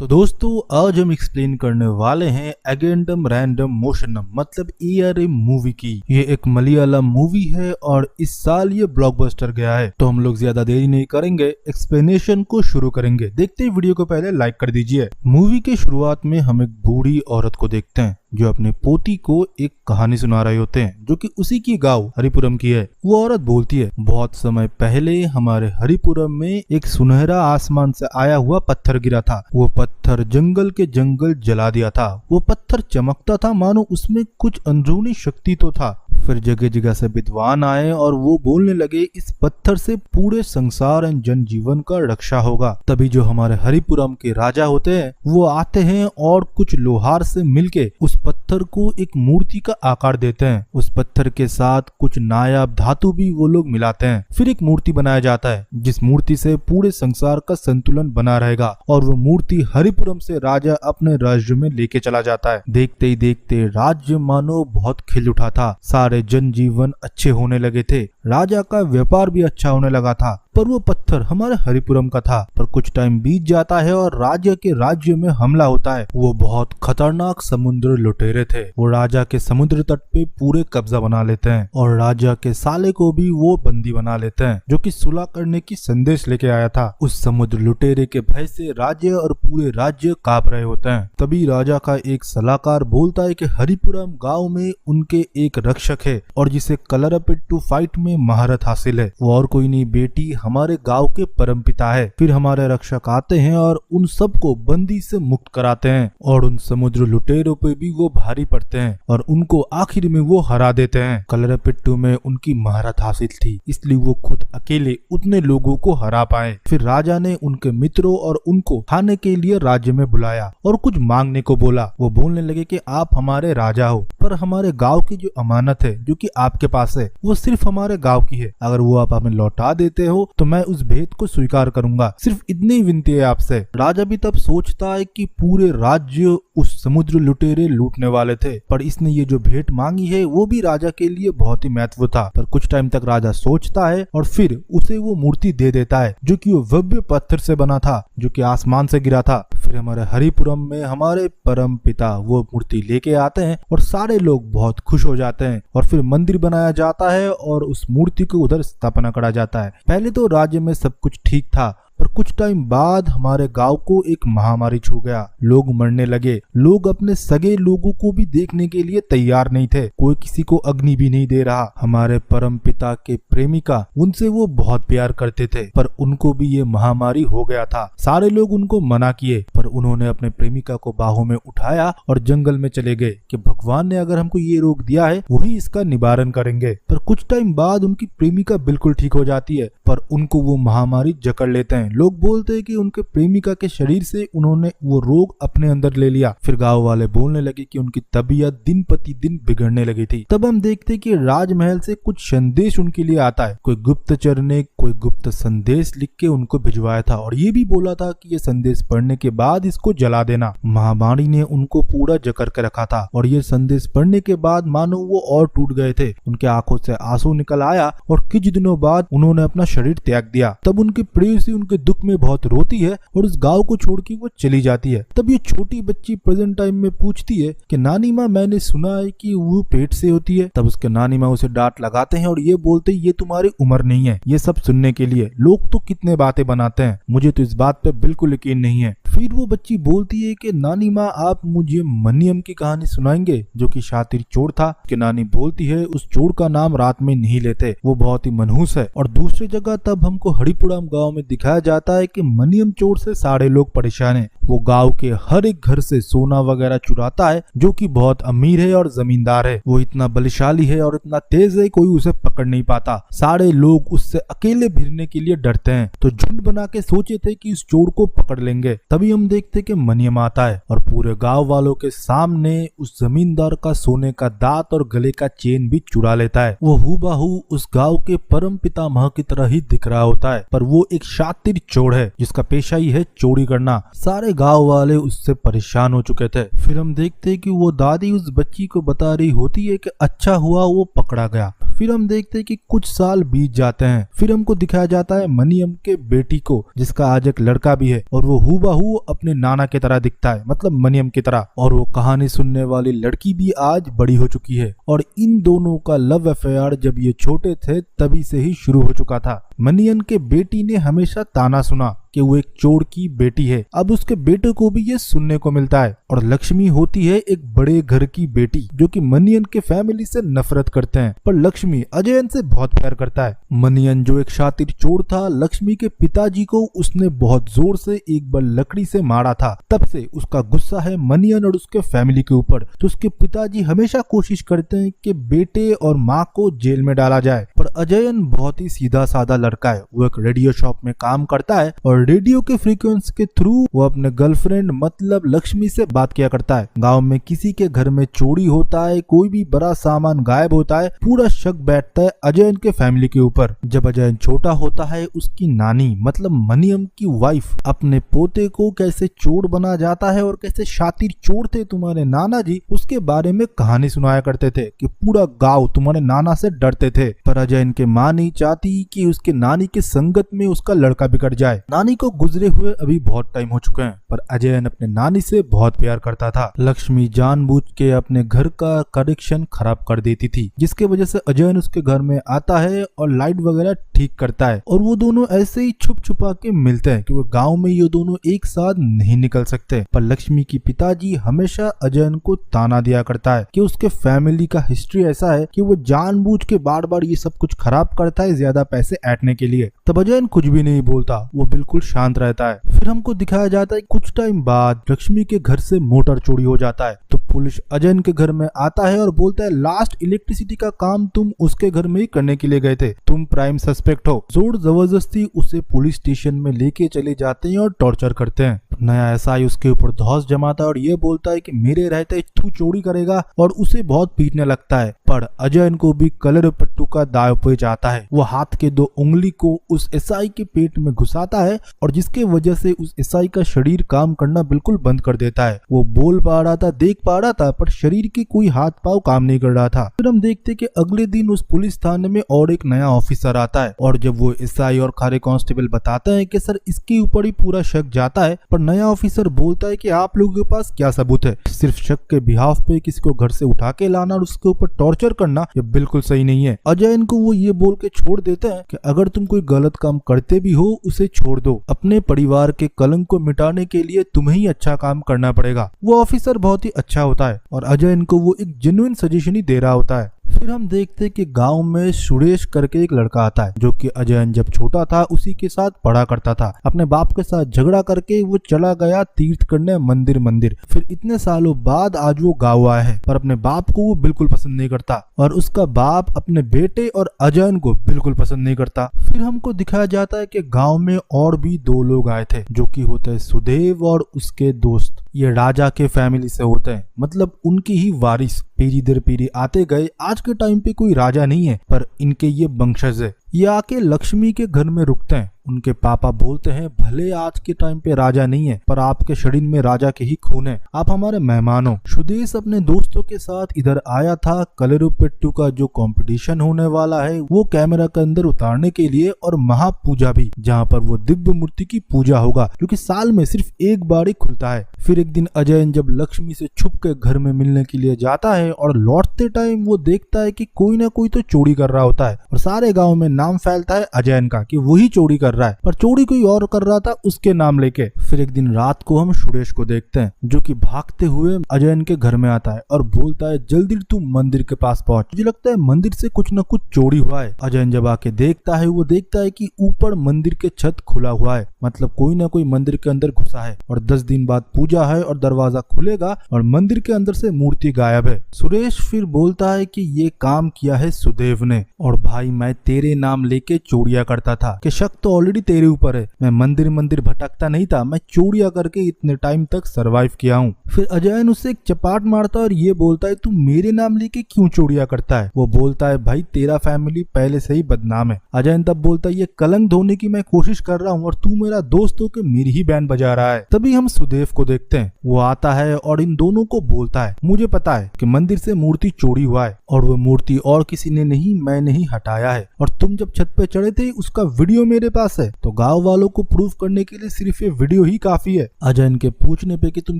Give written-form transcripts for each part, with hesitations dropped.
तो दोस्तों आज हम एक्सप्लेन करने वाले हैं एगेंडम रैंडम मोशनम मतलब ERM मूवी की। ये एक मलयालम मूवी है और इस साल ये ब्लॉकबस्टर गया है। तो हम लोग ज्यादा देरी नहीं करेंगे, एक्सप्लेनेशन को शुरू करेंगे। देखते ही वीडियो को पहले लाइक कर दीजिए। मूवी के शुरुआत में हम एक बूढ़ी औरत को देखते हैं जो अपने पोती को एक कहानी सुना रहे होते हैं जो कि उसी की गांव हरिपुरम की है। वो औरत बोलती है, बहुत समय पहले हमारे हरिपुरम में एक सुनहरा आसमान से आया हुआ पत्थर गिरा था। वो पत्थर जंगल के जंगल जला दिया था। वो पत्थर चमकता था मानो उसमें कुछ अंदरूनी शक्ति तो था। फिर जगह जगह से विद्वान आए और वो बोलने लगे इस पत्थर से पूरे संसार एवं जनजीवन का रक्षा होगा। तभी जो हमारे हरिपुरम के राजा होते हैं वो आते हैं और कुछ लोहार से मिलके उस पत्थर को एक मूर्ति का आकार देते हैं। उस पत्थर के साथ कुछ नायाब धातु भी वो लोग मिलाते हैं। फिर एक मूर्ति बनाया जाता है जिस मूर्ति से पूरे संसार का संतुलन बना रहेगा और वो मूर्ति हरिपुरम से राजा अपने राज्य में लेके चला जाता है। देखते ही देखते राज्य मानो बहुत खिल उठा था। सारे जनजीवन अच्छे होने लगे थे। राजा का व्यापार भी अच्छा होने लगा था। पर वो पत्थर हमारे हरिपुरम का था। पर कुछ टाइम बीत जाता है और राजा के राज्य में हमला होता है। वो बहुत खतरनाक समुद्र लुटेरे थे। वो राजा के समुद्र तट पे पूरे कब्जा बना लेते हैं और राजा के साले को भी वो बंदी बना लेते हैं जो कि सुलह करने की संदेश लेके आया था। उस समुद्र लुटेरे के भय से राज्य और पूरे राज्य कांप रहे होते हैं। तभी राजा का एक सलाहकार बोलता है कि हरिपुरम गांव में उनके एक रक्षक है और जिसे कलरपिट्टू फाइट में महारत हासिल है। वो और कोई नहीं बेटी हमारे गांव के परमपिता है। फिर हमारे रक्षक आते हैं और उन सबको बंदी से मुक्त कराते हैं और उन समुद्र लुटेरों पे भी वो भारी पड़ते हैं और उनको आखिर में वो हरा देते हैं। कलरपिट्टू में उनकी महारत हासिल थी इसलिए वो खुद अकेले उतने लोगों को हरा पाए। फिर राजा ने उनके मित्रों और उनको खाने के लिए राज्य में बुलाया और कुछ मांगने को बोला। वो बोलने लगे कि आप हमारे राजा हो पर हमारे गाँव की जो अमानत है जो कि आपके पास है वो सिर्फ हमारे गाँव की है। अगर वो आप हमें लौटा देते हो तो मैं उस भेद को स्वीकार करूंगा। सिर्फ इतनी विनती है आपसे। राजा भी तब सोचता है कि पूरे राज्य उस समुद्र लुटेरे लूटने वाले थे पर इसने ये जो भेंट मांगी है वो भी राजा के लिए बहुत ही महत्व था। पर कुछ टाइम तक राजा सोचता है और फिर उसे वो मूर्ति दे देता है जो कि वो भव्य पत्थर से बना था जो कि आसमान से गिरा था। फिर हमारे हरिपुरम में हमारे परम पिता वो मूर्ति लेके आते हैं और सारे लोग बहुत खुश हो जाते हैं और फिर मंदिर बनाया जाता है और उस मूर्ति को उधर स्थापना करा जाता है। पहले तो राज्य में सब कुछ ठीक था पर कुछ टाइम बाद हमारे गांव को एक महामारी छू गया। लोग मरने लगे। लोग अपने सगे लोगों को भी देखने के लिए तैयार नहीं थे। कोई किसी को अग्नि भी नहीं दे रहा। हमारे परम पिता के प्रेमिका उनसे वो बहुत प्यार करते थे पर उनको भी ये महामारी हो गया था। सारे लोग उनको मना किए पर उन्होंने अपने प्रेमिका को बाहों में उठाया और जंगल में चले गए कि भगवान ने अगर हमको ये रोग दिया है वही इसका निवारण करेंगे। पर कुछ टाइम बाद उनकी प्रेमिका बिल्कुल ठीक हो जाती है पर उनको वो महामारी जकड़ लेते हैं। लोग बोलते हैं कि उनके प्रेमिका के शरीर से उन्होंने वो रोग अपने अंदर ले लिया। फिर गांव वाले बोलने लगे कि उनकी तबीयत दिन प्रतिदिन बिगड़ने लगी थी। तब हम देखते कि राजमहल से कुछ संदेश उनके लिए आता है। कोई गुप्तचर ने कोई गुप्त संदेश लिख के उनको भिजवाया था और ये भी बोला था कि ये संदेश पढ़ने के बाद इसको जला देना। महामारी ने उनको पूरा जकड़ के रखा था और ये संदेश पढ़ने के बाद मानो वो और टूट गए थे। उनके आंखों से आंसू निकल आया और कुछ दिनों बाद उन्होंने अपना शरीर त्याग दिया। तब उनकी प्रेयसी उनके दुख में बहुत रोती है और उस गांव को छोड़ के वो चली जाती है। तब ये छोटी बच्ची प्रेजेंट टाइम में पूछती है कि नानी माँ मैंने सुना है कि वो पेट से होती है। तब उसके नानी माँ उसे डांट लगाते हैं और ये बोलते हैं ये तुम्हारी उम्र नहीं है ये सब सुनने के लिए। लोग तो कितने बातें बनाते हैं, मुझे तो इस बात पे बिल्कुल यकीन नहीं है। फिर वो बच्ची बोलती है कि नानी माँ आप मुझे मनियम की कहानी सुनाएंगे जो कि शातिर चोर था। कि नानी बोलती है उस चोर का नाम रात में नहीं लेते, वो बहुत ही मनहूस है। और दूसरी जगह तब हमको हरिपुरम गांव में दिखाया जाता है कि मनियम चोर से सारे लोग परेशान हैं। वो गांव के हर एक घर से सोना वगैरह चुराता है जो कि बहुत अमीर है और जमींदार है। वो इतना बलशाली है और इतना तेज है कोई उसे पकड़ नहीं पाता। सारे लोग उससे अकेले भिड़ने के लिए डरते हैं तो झुंड बना के सोचे थे कि इस चोर को पकड़ लेंगे। तभी हम देखते कि मनियम आता है और पूरे पूरे गांव वालों के सामने उस जमींदार का सोने का दांत और गले का चेन भी चुरा लेता है। वो हूबहू उस गांव के परम पितामह की तरह ही दिख रहा होता है, पर वो एक शातिर चोर है जिसका पेशा ही है चोरी करना। सारे गांव वाले उससे परेशान हो चुके थे। फिर हम देखते हैं कि वो दादी उस बच्ची को बता रही होती है कि अच्छा हुआ वो पकड़ा गया। फिर हम देखते हैं कि कुछ साल बीत जाते हैं। फिर हमको दिखाया जाता है मनियम के बेटी को, जिसका आज एक लड़का भी है और वो हूबहू अपने नाना की तरह दिखता है, मतलब मनियम की तरह। और वो कहानी सुनने वाली लड़की भी आज बड़ी हो चुकी है और इन दोनों का लव अफेयर जब ये छोटे थे तभी से ही शुरू हो चुका था। मनियन के बेटी ने हमेशा ताना सुना कि वो एक चोर की बेटी है। अब उसके बेटे को भी ये सुनने को मिलता है। और लक्ष्मी होती है एक बड़े घर की बेटी जो कि मनियन के फैमिली से नफरत करते हैं, पर लक्ष्मी अजयन से बहुत प्यार करता है। मनियन जो एक शातिर चोर था, लक्ष्मी के पिताजी को उसने बहुत जोर से एक बार लकड़ी से मारा था। तब से उसका गुस्सा है मनियन और उसके फैमिली के ऊपर। तो उसके पिताजी हमेशा कोशिश करते हैं कि बेटे और माँ को जेल में डाला जाए, पर अजयन बहुत ही सीधा साधा लड़का है। वो एक रेडियो शॉप में काम करता है और रेडियो के फ्रीक्वेंसी के थ्रू वो अपने गर्लफ्रेंड मतलब लक्ष्मी से बात किया करता है। गांव में किसी के घर में चोरी होता है, कोई भी बड़ा सामान गायब होता है, पूरा शक बैठता है अजयन के फैमिली के ऊपर। जब अजयन छोटा होता है, उसकी नानी मतलब मनियम की वाइफ अपने पोते को कैसे चोर बना जाता है और कैसे शातिर चोर थे तुम्हारे नाना जी, उसके बारे में कहानी सुनाया करते थे कि पूरा गाँव तुम्हारे नाना से डरते थे। पर अजयन के माँ नहीं चाहती कि उसके नानी की संगत में उसका लड़का बिगड़ जाए। नानी को गुजरे हुए अभी बहुत टाइम हो चुके हैं, पर अजयन अपने नानी से बहुत प्यार करता था। लक्ष्मी जानबूझ के अपने घर का कनेक्शन खराब कर देती थी, जिसके वजह से अजयन उसके घर में आता है और लाइट वगैरह ठीक करता है। और वो दोनों ऐसे ही छुप छुपा के मिलते हैं कि वो गांव में ये दोनों एक साथ नहीं निकल सकते। पर लक्ष्मी की पिताजी हमेशा अजयन को ताना दिया करता है कि उसके फैमिली का हिस्ट्री ऐसा है कि वो जानबूझ के बार बार ये सब कुछ खराब करता है ज्यादा पैसे ऐंठने के लिए। तब अजयन कुछ भी नहीं बोलता, वो बिल्कुल शांत रहता है। फिर हमको दिखाया जाता है कुछ टाइम बाद लक्ष्मी के घर से मोटर चोरी हो जाता है। तो पुलिस अजयन के घर में आता है और बोलता है लास्ट इलेक्ट्रिसिटी का काम तुम उसके घर में ही करने के लिए गए थे, तुम प्राइम सस्पेक्ट हो। जोर जबरदस्ती उसे पुलिस स्टेशन में लेके चले जाते हैं और टॉर्चर करते हैं। नया एसआई उसके ऊपर धौंस जमाता है और ये बोलता है कि मेरे रहते तू चोरी करेगा, और उसे बहुत पीटने लगता है। पर अजयन को भी कलर पट्टू का दाव पे जाता है। वो हाथ के 2 उंगली को उस एसआई के पेट में घुसाता है और जिसके वजह से उस एसआई का शरीर काम करना बिल्कुल बंद कर देता है। वो बोल पा रहा था, देख पा रहा था, पर शरीर के कोई हाथ पांव काम नहीं कर रहा था। फिर हम देखते कि अगले दिन उस पुलिस थाने में और एक नया ऑफिसर आता है और जब वो एसआई और खारे कांस्टेबल बताते हैं कि सर इसके ऊपर ही पूरा शक जाता है, पर नया ऑफिसर बोलता है कि आप लोगों के पास क्या सबूत है? सिर्फ शक के बिहाफ पे किसी को घर से उठा के लाना और उसके ऊपर टॉर्चर करना ये बिल्कुल सही नहीं है। अजयन को वो ये बोल के छोड़ देते हैं कि अगर तुम कोई गलत काम करते भी हो उसे छोड़ दो, अपने परिवार के कलंक को मिटाने के लिए तुम्हें ही अच्छा काम करना पड़ेगा। वो ऑफिसर बहुत ही अच्छा होता है और अजयन को वो एक जेन्युइन सजेशन ही दे रहा होता है। फिर हम देखते कि गांव में सुरेश करके एक लड़का आता है जो कि अजयन जब छोटा था उसी के साथ पढ़ा करता था। अपने बाप के साथ झगड़ा करके वो चला गया तीर्थ करने मंदिर। फिर इतने सालों बाद आज वो गाँव आया है, पर अपने बाप को वो बिल्कुल पसंद नहीं करता और उसका बाप अपने बेटे और अजयन को बिल्कुल पसंद नहीं करता। फिर हमको दिखाया जाता है कि गाँव में और भी 2 लोग आए थे जो कि होते हैं सुदेव और उसके दोस्त। ये राजा के फैमिली से होते हैं, मतलब उनकी ही वारिस पीढ़ी दर पीढ़ी आते गए। आज के टाइम पे कोई राजा नहीं है, पर इनके ये वंशज है। ये आके लक्ष्मी के घर में रुकते हैं। उनके पापा बोलते हैं भले आज के टाइम पे राजा नहीं है, पर आपके शरीर में राजा के ही खून है, आप हमारे मेहमान हो। सुदेश अपने दोस्तों के साथ इधर आया था कलरुपेट्टू का जो कंपटीशन होने वाला है वो कैमरा के अंदर उतारने के लिए, और महापूजा भी, जहाँ पर वो दिव्य मूर्ति की पूजा होगा जो कि साल में सिर्फ एक बार ही खुलता है। फिर एक दिन अजयन जब लक्ष्मी से छुप के घर में मिलने के लिए जाता है और लौटते टाइम वो देखता है कि कोई ना कोई तो चोरी कर रहा होता है और सारे गाँव में नाम फैलता है अजयन का कि वही चोरी कर रहा है, पर चोरी कोई और कर रहा था उसके नाम लेके। फिर एक दिन रात को हम सुरेश को देखते हैं जो कि भागते हुए अजयन के घर में आता है और बोलता है जल्दी तुम मंदिर के पास पहुंच, मुझे लगता है मंदिर से कुछ न कुछ चोरी हुआ है। अजयन जब आके देखता है वो देखता है कि ऊपर मंदिर के छत खुला हुआ है, मतलब कोई ना कोई मंदिर के अंदर घुसा है और 10 दिन बाद पूजा है और दरवाजा खुलेगा और मंदिर के अंदर से मूर्ति गायब है। सुरेश फिर बोलता है कि ये काम किया है सुदेव ने और भाई मैं तेरे नाम लेके चोरियां करता था कि शक तो ऑलरेडी तेरे ऊपर है, मैं मंदिर मंदिर भटकता नहीं था, मैं चोरियां करके इतने टाइम तक सरवाइव किया हूँ। फिर अजयन उससे एक चपाट मारता है और ये बोलता है तू मेरे नाम लेके क्यों चोरियां करता है। वो बोलता है भाई तेरा फैमिली पहले से ही बदनाम है। अजयन तब बोलता है ये कलंक धोने की मैं कोशिश कर रहा हूँ और तू मेरा दोस्त हो के मेरी ही बैंड बजा रहा है। तभी हम सुदेव को देखते हैं, वो आता है और इन दोनों को बोलता है मुझे पता है कि मंदिर से मूर्ति चोरी हुआ है और वो मूर्ति और किसी ने नहीं मैंने ही हटाया है, और तुम जब छत पे चढ़े थे उसका वीडियो मेरे पास है, तो गांव वालों को प्रूफ करने के लिए सिर्फ ये वीडियो ही काफी है। अजयन के पूछने पे कि तुम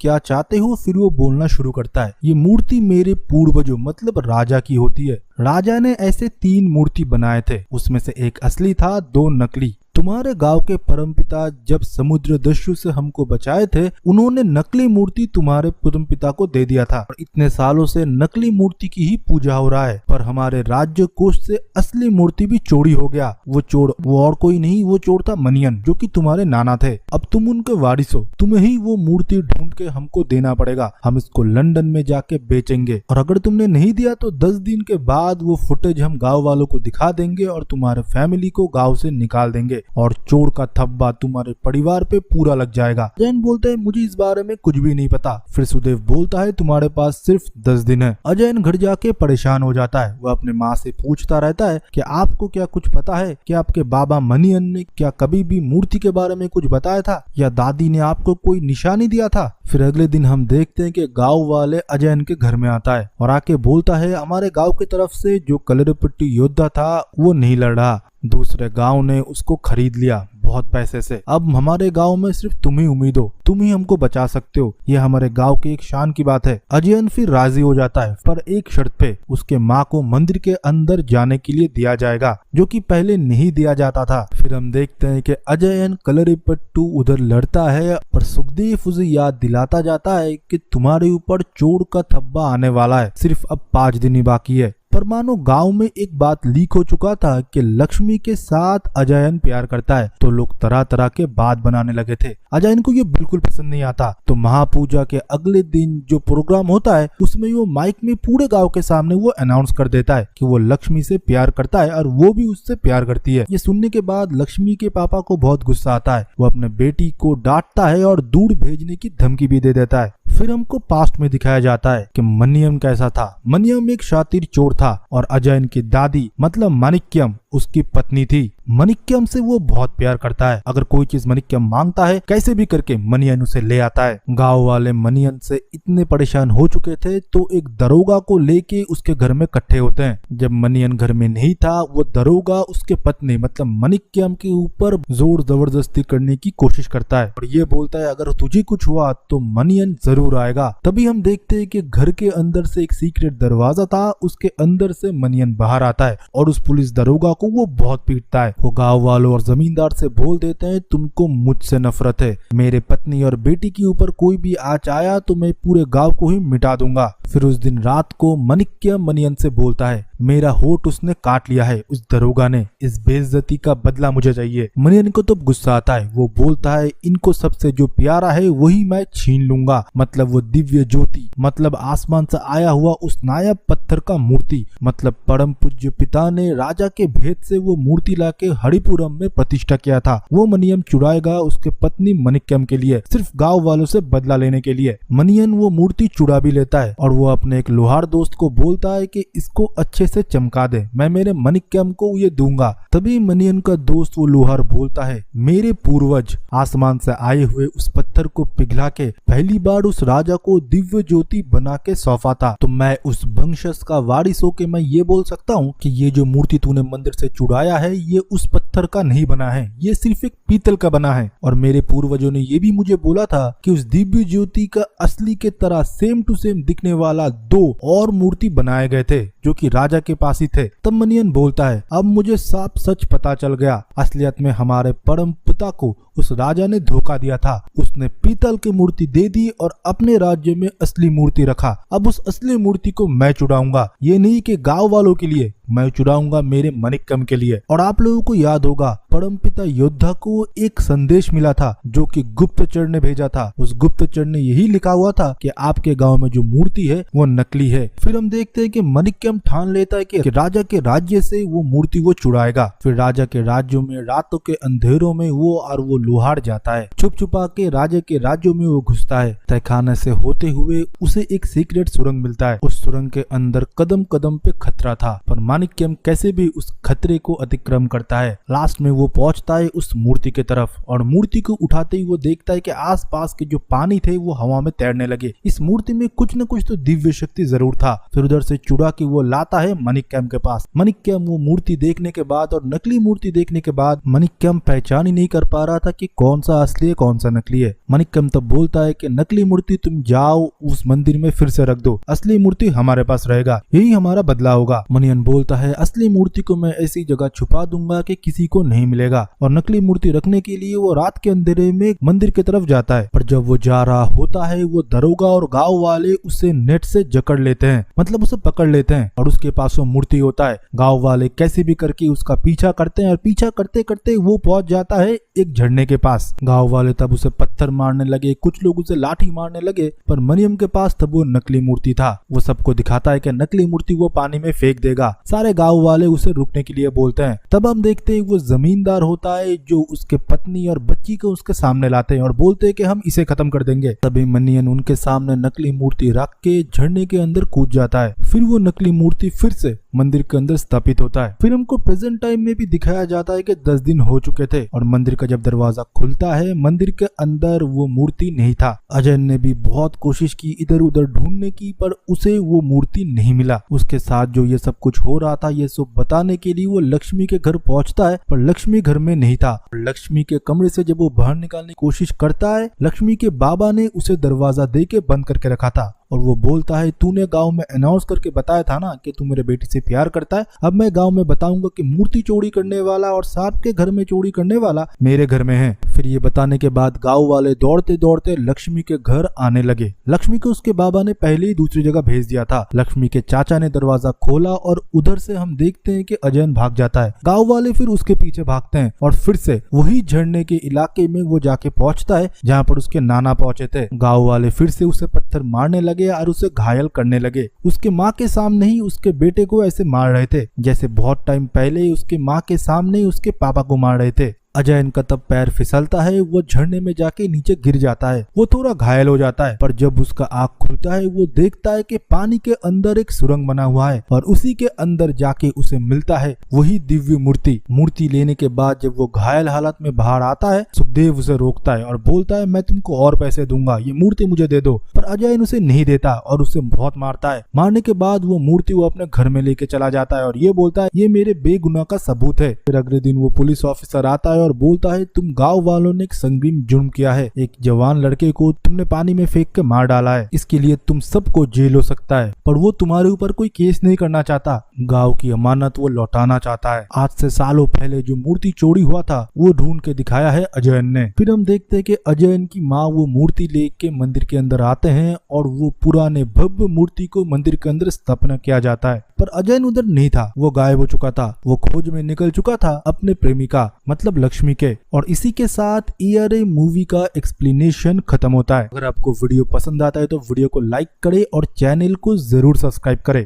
क्या चाहते हो, फिर वो बोलना शुरू करता है ये मूर्ति मेरे पूर्वजों मतलब राजा की होती है। राजा ने ऐसे 3 मूर्ति बनाए थे, उसमें से एक असली था, 2 नकली। तुम्हारे गांव के परमपिता जब समुद्र दस्यु से हमको बचाए थे, उन्होंने नकली मूर्ति तुम्हारे परमपिता को दे दिया था और इतने सालों से नकली मूर्ति की ही पूजा हो रहा है, पर हमारे राज्य कोष से असली मूर्ति भी चोरी हो गया। वो चोर वो और कोई नहीं, वो चोर था मनियन जो कि तुम्हारे नाना थे। अब तुम उनके वारिस हो, तुम्हें ही वो मूर्ति ढूंढ के हमको देना पड़ेगा, हम इसको लंदन में जाके बेचेंगे और अगर तुमने नहीं दिया तो 10 दिन के बाद वो फुटेज हम गाँव वालों को दिखा देंगे और तुम्हारे फैमिली को गाँव से निकाल देंगे और चोर का थब्बा तुम्हारे परिवार पे पूरा लग जाएगा। जैन बोलता है मुझे इस बारे में कुछ भी नहीं पता। फिर सुदेव बोलता है तुम्हारे पास सिर्फ 10 दिन है। अजयन घर जाके परेशान हो जाता है, वह अपने माँ से पूछता रहता है कि आपको क्या कुछ पता है कि आपके बाबा मनियन ने क्या कभी भी मूर्ति के बारे में कुछ बताया था या दादी ने आपको कोई निशानी दिया था। फिर अगले दिन हम देखते हैं कि गाँव वाले अजयन के घर में आता है और आके बोलता है हमारे गाँव की तरफ से जो कलरपट्टी योद्धा था वो नहीं लड़ रहा, दूसरे गांव ने उसको खरीद लिया बहुत पैसे से। अब हमारे गांव में सिर्फ तुम ही उम्मीद हो, तुम ही हमको बचा सकते हो, ये हमारे गांव की एक शान की बात है। अजयन फिर राजी हो जाता है, पर एक शर्त पे, उसके माँ को मंदिर के अंदर जाने के लिए दिया जाएगा जो कि पहले नहीं दिया जाता था। फिर हम देखते हैं कि अजयन कलरीपट्टू उधर लड़ता है पर सुखदेव उसे याद दिलाता जाता है कि तुम्हारे ऊपर चोर का थब्बा आने वाला है, सिर्फ अब 5 दिन ही बाकी है। पर मानो गांव में एक बात लीक हो चुका था कि लक्ष्मी के साथ अजयन प्यार करता है, तो लोग तरह तरह के बात बनाने लगे थे। अजयन को ये बिल्कुल पसंद नहीं आता, तो महापूजा के अगले दिन जो प्रोग्राम होता है उसमें वो माइक में पूरे गांव के सामने वो अनाउंस कर देता है कि वो लक्ष्मी से प्यार करता है और वो भी उससे प्यार करती है। ये सुनने के बाद लक्ष्मी के पापा को बहुत गुस्सा आता है, वो अपने बेटी को डांटता है और दूर भेजने की धमकी भी दे देता है। फिर हमको पास्ट में दिखाया जाता है कि मनियम कैसा था। मनियम एक शातिर चोर था और अजयन की दादी मतलब माणिक्यम उसकी पत्नी थी। मणिक्यम से वो बहुत प्यार करता है, अगर कोई चीज मणिक्यम मांगता है कैसे भी करके मनियन उसे ले आता है। गांव वाले मनियन से इतने परेशान हो चुके थे तो एक दरोगा को लेके उसके घर में इकट्ठे होते हैं। जब मनियन घर में नहीं था, वो दरोगा उसके पत्नी मतलब मणिक्यम के ऊपर जोर जबरदस्ती करने की कोशिश करता है और ये बोलता है अगर तुझे कुछ हुआ तो मनियन जरूर आएगा। तभी हम देखते हैं कि घर के अंदर से एक सीक्रेट दरवाजा था, उसके अंदर से मनियन बाहर आता है और उस पुलिस दरोगा को वो बहुत पीटता है। वो गांव वालों और जमींदार से बोल देते हैं तुमको मुझसे नफरत है, मेरे पत्नी और बेटी के ऊपर कोई भी आँच आया तो मैं पूरे गांव को ही मिटा दूंगा। फिर उस दिन रात को मणिक्यम मनियन से बोलता है मेरा होठ उसने काट लिया है उस दरोगा ने, इस बेइज्जती का बदला मुझे चाहिए। मनियन को तो गुस्सा आता है, वो बोलता है इनको सबसे जो प्यारा है वही मैं छीन लूंगा, मतलब वो दिव्य ज्योति मतलब आसमान से आया हुआ उस नायाब पत्थर का मूर्ति, मतलब परम पूज्य पिता ने राजा के भेद से वो मूर्ति लाके हरिपुरम में प्रतिष्ठा किया था। वो मनियम चुराएगा उसके पत्नी मणिक्यम के लिए, सिर्फ गाँव वालों से बदला लेने के लिए। मनियन वो मूर्ति चुरा भी लेता है और वो अपने एक लोहार दोस्त को बोलता है कि इसको अच्छे से चमका दे, मैं मेरे मणिक्यम को ये दूंगा। तभी मनियन का दोस्त वो लोहार बोलता है मेरे पूर्वज आसमान से आए हुए उस पत्थर को पिघला के पहली बार उस राजा को दिव्य ज्योति बना के सौंपा था, तो मैं उस वंशज का वारिस होके मैं ये बोल सकता हूँ कि ये जो मूर्ति तूने मंदिर से चुराया है ये उस पत्थर का नहीं बना है, ये सिर्फ एक पीतल का बना है। और मेरे पूर्वजों ने ये भी मुझे बोला था कि उस दिव्य ज्योति का असली के तरह सेम टू सेम दिखने वाला 2 और मूर्ति बनाए गए थे जो कि राजा के पास ही थे। तब मनियन बोलता है अब मुझे साफ सच पता चल गया, असलियत में हमारे परम पिता को उस राजा ने धोखा दिया था। उसने पीतल की मूर्ति दे दी और अपने राज्य में असली मूर्ति रखा। अब उस असली मूर्ति को मैं चुराऊंगा, ये नहीं कि गांव वालों के लिए, मैं चुराऊंगा मेरे मनिक्कम के लिए। और आप लोगों को याद होगा परमपिता योद्धा को एक संदेश मिला था जो कि गुप्तचर ने भेजा था। उस गुप्तचर ने यही लिखा हुआ था कि आपके गांव में जो मूर्ति है वो नकली है। फिर हम देखते हैं कि मनिक्कम ठान लेता है कि राजा के राज्य से वो मूर्ति वो चुराएगा। फिर राजा के राज्यों में रातों के अंधेरों में वो लोहार जाता है, छुप छुपा के राजा के राज्यों में वो घुसता है। तहखाने से होते हुए उसे एक सीक्रेट सुरंग मिलता है। उस सुरंग के अंदर कदम कदम पे खतरा था, पर माणिक्यम कैसे भी उस खतरे को अतिक्रम करता है। लास्ट में वो पहुंचता है उस मूर्ति के तरफ और मूर्ति को उठाते ही वो देखता है कि आसपास के जो पानी थे वो हवा में तैरने लगे। इस मूर्ति में कुछ न कुछ तो दिव्य शक्ति जरूर था। फिर उधर से चुरा के वो लाता है माणिक्यम के पास। माणिक्यम वो मूर्ति देखने के बाद और नकली मूर्ति देखने के बाद माणिक्यम पहचान ही नहीं कर पा रहा था कि कौन सा असली है कौन सा नकली है। माणिक्यम तब बोलता है कि नकली मूर्ति तुम जाओ उस मंदिर में फिर से रख दो, असली मूर्ति हमारे पास रहेगा, यही हमारा बदला होगा। मनियन बोलता है असली मूर्ति को मैं ऐसी जगह छुपा दूंगा कि किसी को नहीं मिलेगा। और नकली मूर्ति रखने के लिए वो रात के अंधेरे में मंदिर की तरफ जाता है। पर जब वो जा रहा होता है वो दरोगा और गांव वाले उसे नेट से जकड़ लेते हैं, मतलब उसे पकड़ लेते हैं और उसके पास वो मूर्ति होता है। गांव वाले कैसे भी करके उसका पीछा करते हैं और पीछा करते करते वो पहुंच जाता है एक झरने के पास। गांव वाले तब उसे पत्थर मारने लगे, कुछ लोग उसे लाठी मारने लगे, पर मरियम के पास तब वो नकली मूर्ति था। वो सबको दिखाता है कि नकली मूर्ति वो पानी में फेंक देगा। सारे गांव वाले उसे रुकने के लिए बोलते हैं। तब हम देखते हैं वो जमींदार होता है जो उसके पत्नी और बच्ची को उसके सामने लाते हैं और बोलते हैं कि हम इसे खत्म कर देंगे। तभी मनियन उनके सामने नकली मूर्ति रख के झरने के अंदर कूद जाता है। फिर वो नकली मूर्ति फिर से मंदिर के अंदर स्थापित होता है। फिर हमको प्रेजेंट टाइम में भी दिखाया जाता है कि 10 दिन हो चुके थे और मंदिर का जब दरवाजा खुलता है मंदिर के अंदर वो मूर्ति नहीं था। अजय ने भी बहुत कोशिश की इधर उधर ढूंढने की, पर उसे वो मूर्ति नहीं मिला। उसके साथ जो ये सब कुछ हो रहा था ये सब बताने के लिए वो लक्ष्मी के घर पहुंचता है, पर लक्ष्मी घर में नहीं था। लक्ष्मी के कमरे से जब वो बाहर निकालने की कोशिश करता है, लक्ष्मी के बाबा ने उसे दरवाजा दे के बंद करके रखा था और वो बोलता है तूने गांव में अनाउंस करके बताया था ना कि तू मेरे बेटी से प्यार करता है, अब मैं गांव में बताऊंगा कि मूर्ति चोरी करने वाला और सांप के घर में चोरी करने वाला मेरे घर में है। फिर ये बताने के बाद गांव वाले दौड़ते दौड़ते लक्ष्मी के घर आने लगे। लक्ष्मी को उसके बाबा ने पहले ही दूसरी जगह भेज दिया था। लक्ष्मी के चाचा ने दरवाजा खोला और उधर से हम देखते हैं कि अजयन भाग जाता है। गांव वाले फिर उसके पीछे भागते हैं और फिर से वही झरने के इलाके में वो जाके पहुंचता है जहाँ पर उसके नाना पहुंचे थे। गाँव वाले फिर से उसे पत्थर मारने लगे और उसे घायल करने लगे। उसके माँ के सामने ही उसके बेटे को ऐसे मार रहे थे जैसे बहुत टाइम पहले उसके माँ के सामने ही उसके पापा को मार रहे थे। अजय इनका तब पैर फिसलता है, वो झरने में जाके नीचे गिर जाता है। वो थोड़ा घायल हो जाता है, पर जब उसका आँख खुलता है वो देखता है कि पानी के अंदर एक सुरंग बना हुआ है और उसी के अंदर जाके उसे मिलता है वही दिव्य मूर्ति। मूर्ति लेने के बाद जब वो घायल हालत में बाहर आता है, सुखदेव उसे रोकता है और बोलता है मैं तुमको और पैसे दूंगा, ये मूर्ति मुझे दे दो। पर अजय उसे नहीं देता और उसे बहुत मारता है। मारने के बाद वो मूर्ति वो अपने घर में लेके चला जाता है और ये बोलता है ये मेरे बेगुनाह का सबूत है। फिर अगले दिन वो पुलिस ऑफिसर आता है और बोलता है तुम गांव वालों ने एक संगीन जुर्म किया है, एक जवान लड़के को तुमने पानी में फेंक के मार डाला है, इसके लिए तुम सबको जेल हो सकता है। पर वो तुम्हारे ऊपर कोई केस नहीं करना चाहता, गांव की अमानत वो लौटाना चाहता है। आज से सालों पहले जो मूर्ति चोरी हुआ था वो ढूंढ के दिखाया है अजयन ने। फिर हम देखते हैं कि अजयन की माँ वो मूर्ति लेके मंदिर के अंदर आते हैं और वो पुराने भव्य मूर्ति को मंदिर के अंदर स्थापना किया जाता है। पर अजयन उधर नहीं था, वो गायब हो चुका था, वो खोज में निकल चुका था अपने प्रेमिका मतलब लक्ष्मी के। और इसी के साथ ERA मूवी का एक्सप्लेनेशन खत्म होता है। अगर आपको वीडियो पसंद आता है तो वीडियो को लाइक करें और चैनल को जरूर सब्सक्राइब करें।